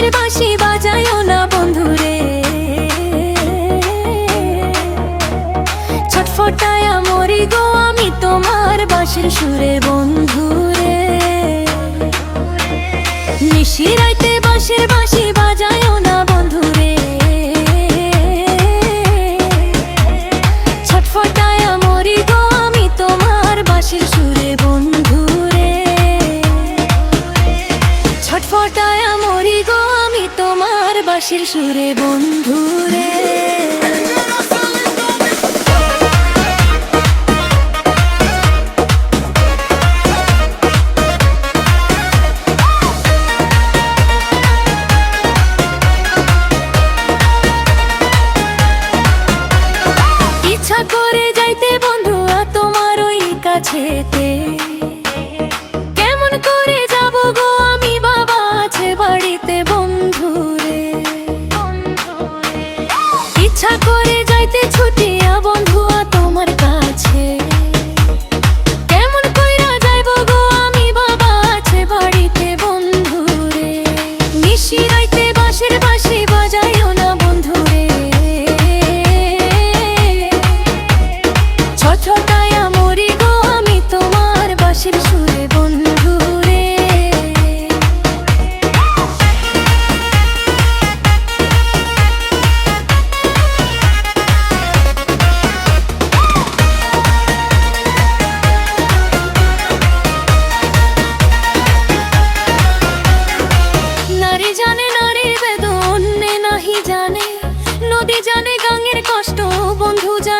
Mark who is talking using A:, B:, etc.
A: বাঁশের বাঁশি বাজায়ও না বন্ধুরে, ছটফটায়া মরি গো আমি তোমার বাঁশের সুরে বন্ধুরে। নিশিরাইতে বাঁশের বাঁশি বাজায়ও না বন্ধুরে, ছটফটায়া মরি গো আমি তোমার বাঁশের সুরে বন্ধুরে, ছটফটায়া মরি গো আমি তোমার বাঁশের সুরে বন্ধুরে। ইচ্ছা করে যাইতে বন্ধুয়া তোমার ওই কাছেতে, কেমন করে যাব গো আমি বাবা আছে বাড়িতে বন্ধুরে। ইচ্ছা করে যাইতে ছুটিয়া বন্ধুয়া তোমার কাছে, কেমন কইরা যাইব গো আমি বাবা আছে বাড়িতে বন্ধুরে। নিশিরাইতে বাঁশের বাঁশি বাজাইও না বন্ধুরে, ছটফটায়া মরি গো আমি তোমার বাঁশের সুরে বন্ধুরে। নারী জানে নারীর বেদন, নাহি জানে নদী জানে গাঙের কষ্ট, বন্ধু জানে